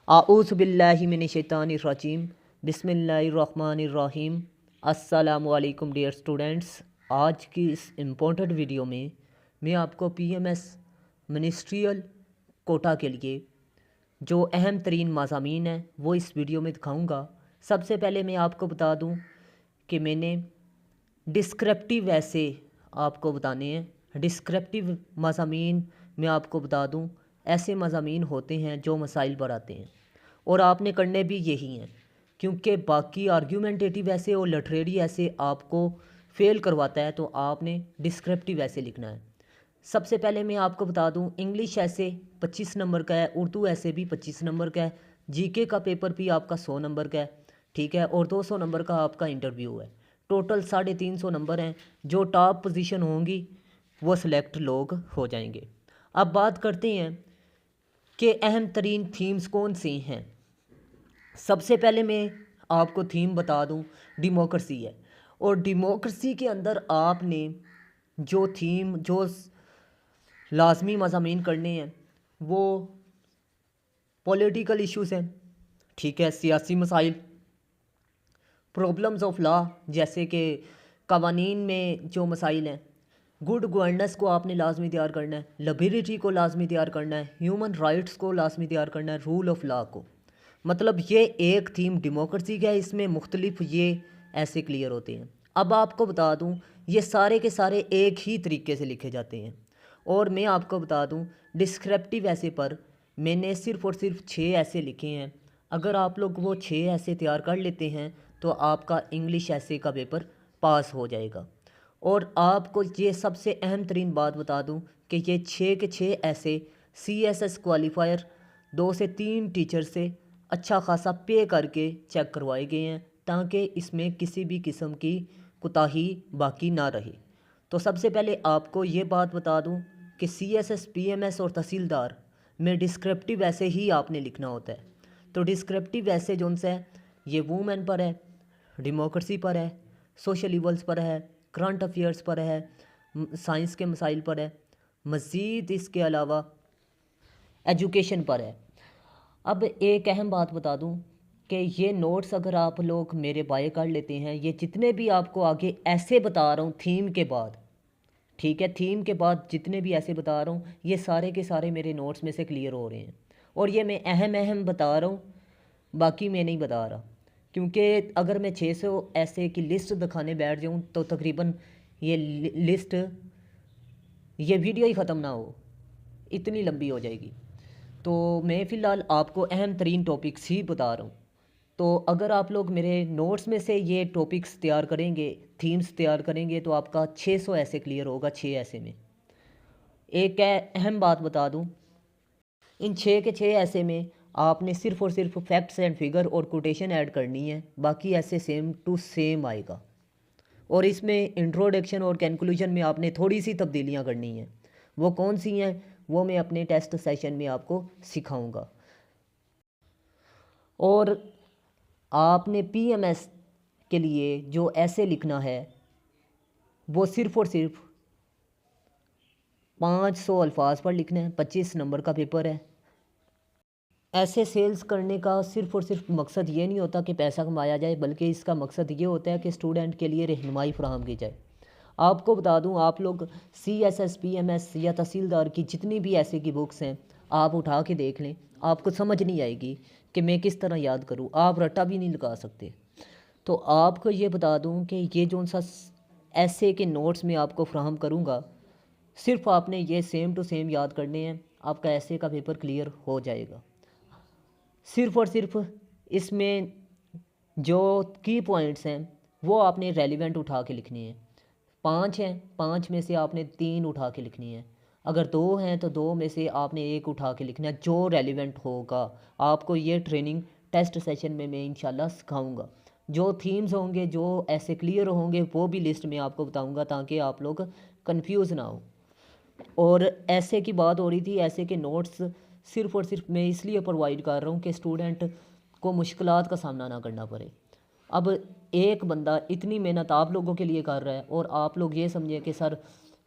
आऊज़ु बिल्लाहि मिनश्शैतानिर्रजीम बिस्मिल्लाहिर्रहमानिर्रहीम। अस्सलामु अलैकुम डियर स्टूडेंट्स। आज की इस इम्पोर्टेंट वीडियो में मैं आपको पीएमएस मिनिस्ट्रियल कोटा के लिए जो अहम तरीन मज़ामीन हैं वो इस वीडियो में दिखाऊंगा। सबसे पहले मैं आपको बता दूं कि मैंने डिस्क्रिप्टिव ऐसे आपको बताने हैं। डिस्क्रिप्टिव मज़ामीन मैं आपको बता दूं, ऐसे मज़ामीन होते हैं जो मसाइल पर आते हैं और आपने करने भी यही हैं, क्योंकि बाकी आर्ग्यूमेंटेटिव ऐसे और लिटरेरी ऐसे आपको फेल करवाता है, तो आपने डिस्क्रिप्टिव ऐसे लिखना है। सबसे पहले मैं आपको बता दूं, इंग्लिश ऐसे 25 नंबर का है, उर्दू ऐसे भी 25 नंबर का है, जीके का पेपर भी आपका 100 नंबर का है, ठीक है, और 200 नंबर का आपका इंटरव्यू है। टोटल 350 नंबर हैं। जो टॉप पोजीशन होंगी वो सिलेक्ट लोग हो जाएंगे। अब बात करते हैं कि अहम तरीन थीम्स कौन सी हैं। सबसे पहले मैं आपको थीम बता दूं, डेमोक्रेसी है। और डेमोक्रेसी के अंदर आपने जो थीम जो लाजमी मज़ामीन करने हैं वो पॉलिटिकल इश्यूज़ हैं, ठीक है, सियासी मसाइल, प्रॉब्लम्स ऑफ लॉ जैसे कि कवानीन में जो मसाइल हैं, गुड गवर्नेंस को आपने लाजमी तैयार करना है, लिबर्टी को लाजमी तैयार करना है, ह्यूमन राइट्स को लाजमी तैयार करना है, रूल ऑफ लॉ को। मतलब ये एक थीम डेमोक्रेसी का है, इसमें मुख्तलिफ ये ऐसे क्लियर होते हैं। अब आपको बता दूं, ये सारे के सारे एक ही तरीके से लिखे जाते हैं। और मैं आपको बता दूं, डिस्क्रिप्टिव ऐसे पर मैंने सिर्फ़ और सिर्फ 6 ऐसे लिखे हैं। अगर आप लोग वो 6 ऐसे तैयार कर लेते हैं तो आपका इंग्लिश ऐसे का पेपर पास हो जाएगा। और आपको ये सबसे अहम तरीन बात बता दूं कि ये 6 के 6 ऐसे CSS क्वालिफायर 2 से 3 टीचर से अच्छा खासा पे करके चेक करवाए गए हैं, ताकि इसमें किसी भी किस्म की कोताही बाकी ना रहे। तो सबसे पहले आपको ये बात बता दूं कि CSS PMS और तहसीलदार में डिस्क्रिप्टिव ऐसे ही आपने लिखना होता है। तो डिस्क्रिप्टिव ऐसे जो है ये वूमेन पर है, डेमोक्रेसी पर है, सोशल इवल्स पर है, करंट अफेयर्स पर है, साइंस के मसाइल पर है, मज़ीद इसके अलावा एजुकेशन पर है। अब एक अहम बात बता दूं कि ये नोट्स अगर आप लोग मेरे बाय कर लेते हैं, ये जितने भी आपको आगे ऐसे बता रहा हूँ थीम के बाद, ठीक है, थीम के बाद जितने भी ऐसे बता रहा हूँ ये सारे के सारे मेरे नोट्स में से क्लियर हो रहे हैं। और ये मैं अहम अहम बता रहा हूँ, बाकी मैं नहीं बता रहा, क्योंकि अगर मैं 600 ऐसे की लिस्ट दिखाने बैठ जाऊँ तो तकरीबन ये लिस्ट, ये वीडियो ही ख़त्म ना हो, इतनी लंबी हो जाएगी। तो मैं फ़िलहाल आपको अहम तरीन टॉपिक्स ही बता रहा हूँ। तो अगर आप लोग मेरे नोट्स में से ये टॉपिक्स तैयार करेंगे, थीम्स तैयार करेंगे, तो आपका 600 ऐसे क्लियर होगा। 6 ऐसे में एक अहम बात बता दूं, इन 6 के 6 ऐसे में आपने सिर्फ़ और सिर्फ फैक्ट्स एंड फिगर और कोटेशन ऐड करनी है, बाकी ऐसे सेम टू सेम आएगा। और इसमें इंट्रोडक्शन और कंक्लूजन में आपने थोड़ी सी तब्दीलियां करनी हैं। वो कौन सी हैं वो मैं अपने टेस्ट सेशन में आपको सिखाऊंगा। और आपने PMS के लिए जो ऐसे लिखना है वो सिर्फ़ और सिर्फ 500 अल्फाज पर लिखना है। 25 नंबर का पेपर है। ऐसे सेल्स करने का सिर्फ़ और सिर्फ मकसद ये नहीं होता कि पैसा कमाया जाए, बल्कि इसका मकसद ये होता है कि स्टूडेंट के लिए रहनुमाई फराहम की जाए। आपको बता दूं, आप लोग CSS PMS या तहसीलदार की जितनी भी ऐसे की बुक्स हैं आप उठा के देख लें, आपको समझ नहीं आएगी कि मैं किस तरह याद करूं, आप रट्टा भी नहीं लगा सकते। तो आपको ये बता दूं कि ये जो सा ऐसे के नोट्स में आपको फ्राहम करूंगा, सिर्फ आपने ये सेम टू सेम याद करने हैं, आपका ऐसे का पेपर क्लियर हो जाएगा। सिर्फ और सिर्फ इसमें जो की पॉइंट्स हैं वो आपने रेलिवेंट उठा के लिखने हैं। 5 हैं, 5 में से आपने 3 उठा के लिखनी है। अगर 2 हैं तो 2 में से आपने 1 उठा के लिखना है जो रेलिवेंट होगा। आपको ये ट्रेनिंग टेस्ट सेशन में मैं इंशाल्लाह सिखाऊंगा। जो थीम्स होंगे, जो ऐसे क्लियर होंगे, वो भी लिस्ट में आपको बताऊंगा, ताकि आप लोग कंफ्यूज ना हो। और ऐसे की बात हो रही थी, ऐसे के नोट्स सिर्फ़ और सिर्फ मैं इसलिए प्रोवाइड कर रहा हूँ कि स्टूडेंट को मुश्किलात का सामना ना करना पड़े। अब एक बंदा इतनी मेहनत आप लोगों के लिए कर रहा है और आप लोग ये समझें कि सर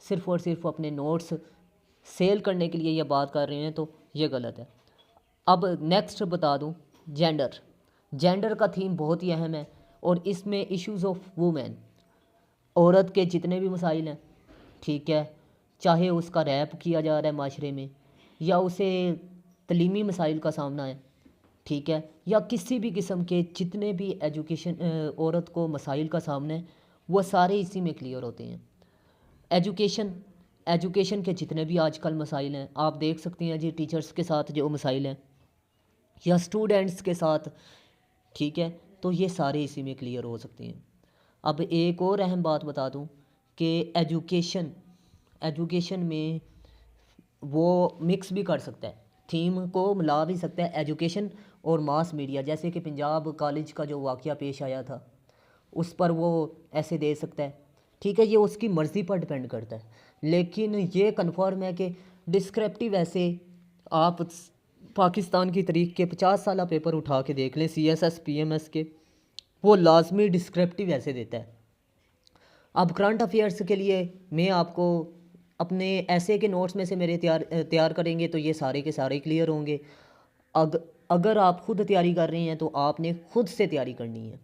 सिर्फ़ और सिर्फ अपने नोट्स सेल करने के लिए ये बात कर रहे हैं, तो ये गलत है। अब नेक्स्ट बता दूं, जेंडर। जेंडर का थीम बहुत ही अहम है और इसमें इश्यूज़ ऑफ वुमेन, औरत के जितने भी मसाइल हैं, ठीक है, चाहे उसका रैप किया जा रहा है माशरे में, या उसे तलीमी मसाइल का सामना है, ठीक है, या किसी भी किस्म के जितने भी एजुकेशन औरत को मसाइल का सामना है, वो सारे इसी में क्लियर होते हैं। एजुकेशन, एजुकेशन के जितने भी आजकल मसाइल हैं, आप देख सकते हैं जी, टीचर्स के साथ जो मसाइल हैं या स्टूडेंट्स के साथ, ठीक है, तो ये सारे इसी में क्लियर हो सकते हैं। अब एक और अहम बात बता दूं कि एजुकेशन, एजुकेशन में वो मिक्स भी कर सकता है, थीम को मिला भी सकता है एजुकेशन और मास मीडिया। जैसे कि पंजाब कॉलेज का जो वाक़या पेश आया था, उस पर वो ऐसे दे सकता है, ठीक है, ये उसकी मर्ज़ी पर डिपेंड करता है। लेकिन ये कन्फर्म है कि डिस्क्रिप्टिव ऐसे आप पाकिस्तान की तारीख के 50 साला पेपर उठा के देख लें, CSS PMS के, वो लाजमी डिस्क्रिप्टिव ऐसे देता है। अब करंट अफेयर्स के लिए मैं आपको अपने ऐसे के नोट्स में से मेरे तैयार करेंगे तो ये सारे के सारे क्लियर होंगे। अगर आप खुद तैयारी कर रहे हैं तो आपने खुद से तैयारी करनी है।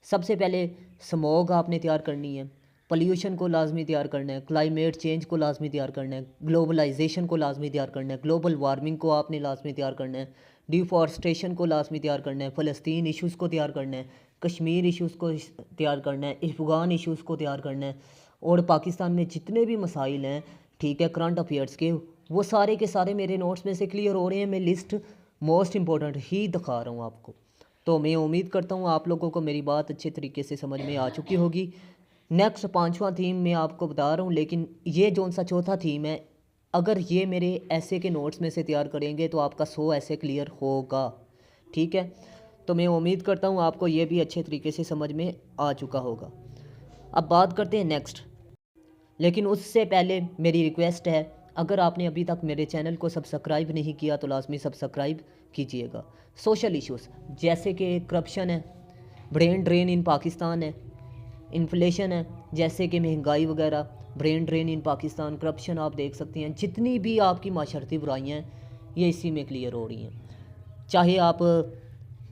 सबसे पहले स्मॉग आपने तैयार करनी है, पोल्यूशन को लाजमी तैयार करना है, क्लाइमेट चेंज को लाजमी तैयार करना है, ग्लोबलाइजेशन को लाजमी तैयार करना है, ग्लोबल वार्मिंग को आपने लाजमी तैयार करना है, डिफॉरेस्टेशन को लाजमी तैयार करना है, फ़लस्तीन इश्यूज़ को तैयार करना है, कश्मीर इश्यूज़ को तैयार करना है, अफ़गान इश्यूज़ को तैयार करना है, और पाकिस्तान में जितने भी मसाइल हैं, ठीक है, करंट अफेयर्स के, वो सारे के सारे मेरे नोट्स में से क्लियर हो रहे हैं। मैं लिस्ट मोस्ट इंपॉर्टेंट ही दिखा रहा हूँ आपको। तो मैं उम्मीद करता हूँ आप लोगों को मेरी बात अच्छे तरीके से समझ में आ चुकी होगी। नेक्स्ट 5वां थीम मैं आपको बता रहा हूँ, लेकिन ये जो सा चौथा थीम है, अगर ये मेरे ऐसे के नोट्स में से तैयार करेंगे तो आपका 100 ऐसे क्लियर होगा, ठीक है। तो मैं उम्मीद करता हूँ आपको ये भी अच्छे तरीके से समझ में आ चुका होगा। अब बात करते हैं नेक्स्ट, लेकिन उससे पहले मेरी रिक्वेस्ट है, अगर आपने अभी तक मेरे चैनल को सब्सक्राइब नहीं किया तो लाजमी सब्सक्राइब कीजिएगा। सोशल इश्यूज़ जैसे कि करप्शन है, ब्रेन ड्रेन इन पाकिस्तान है, इन्फ्लेशन है, जैसे कि महंगाई वगैरह, brain drain in Pakistan, corruption, आप देख सकते हैं जितनी भी आपकी माशरती बुराइयाँ हैं ये इसी में क्लियर हो रही हैं। चाहे आप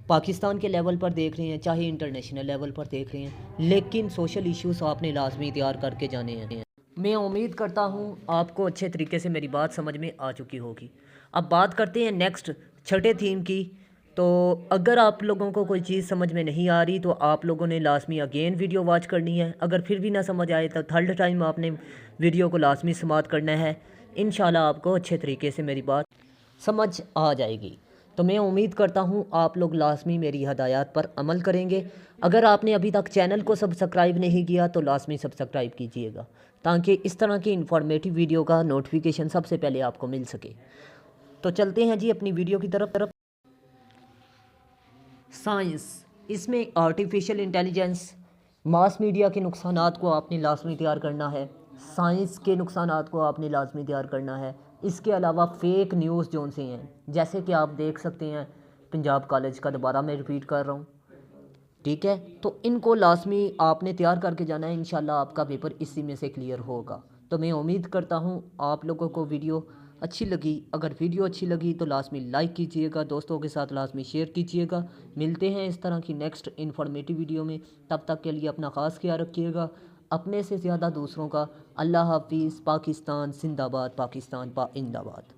पाकिस्तान के लेवल पर देख रहे हैं, चाहे इंटरनेशनल लेवल पर देख रहे हैं, लेकिन सोशल इश्यूज़ आपने लाजमी तैयार करके जाने हैं। मैं उम्मीद करता हूँ आपको अच्छे तरीके से मेरी बात समझ में आ चुकी होगी। अब बात करते हैं नेक्स्ट छठे थीम की। तो अगर आप लोगों को कोई चीज़ समझ में नहीं आ रही तो आप लोगों ने लाजमी अगेन वीडियो वॉच करनी है। अगर फिर भी ना समझ आए तो थर्ड टाइम आपने वीडियो को लाजमी समाप्त करना है। इंशाल्लाह आपको अच्छे तरीके से मेरी बात समझ आ जाएगी। तो मैं उम्मीद करता हूँ आप लोग लाजमी मेरी हदायत पर अमल करेंगे। अगर आपने अभी तक चैनल को सब्सक्राइब नहीं किया तो लाजमी सब्सक्राइब कीजिएगा, ताकि इस तरह की इंफॉर्मेटिव वीडियो का नोटिफिकेशन सबसे पहले आपको मिल सके। तो चलते हैं जी अपनी वीडियो की तरफ। साइंस, इसमें आर्टिफिशियल इंटेलिजेंस, मास मीडिया के नुकसानात को आपने लाजमी तैयार करना है, साइंस के नुकसानात को आपने लाजमी तैयार करना है। इसके अलावा फ़ेक न्यूज़ जोन से हैं, जैसे कि आप देख सकते हैं पंजाब कॉलेज का, दोबारा मैं रिपीट कर रहा हूँ, ठीक है, तो इनको लाजमी आपने तैयार करके जाना है। इंशाल्लाह आपका पेपर इसी में से क्लियर होगा। तो मैं उम्मीद करता हूँ आप लोगों को वीडियो अच्छी लगी। अगर वीडियो अच्छी लगी तो लाजमी लाइक कीजिएगा, दोस्तों के साथ लाजमी शेयर कीजिएगा। मिलते हैं इस तरह की नेक्स्ट इन्फॉर्मेटिव वीडियो में, तब तक के लिए अपना ख़ास ख्याल रखिएगा, अपने से ज़्यादा दूसरों का। अल्लाह हाफिज़। पाकिस्तान जिंदाबाद, पाकिस्तान पाइंदाबाद।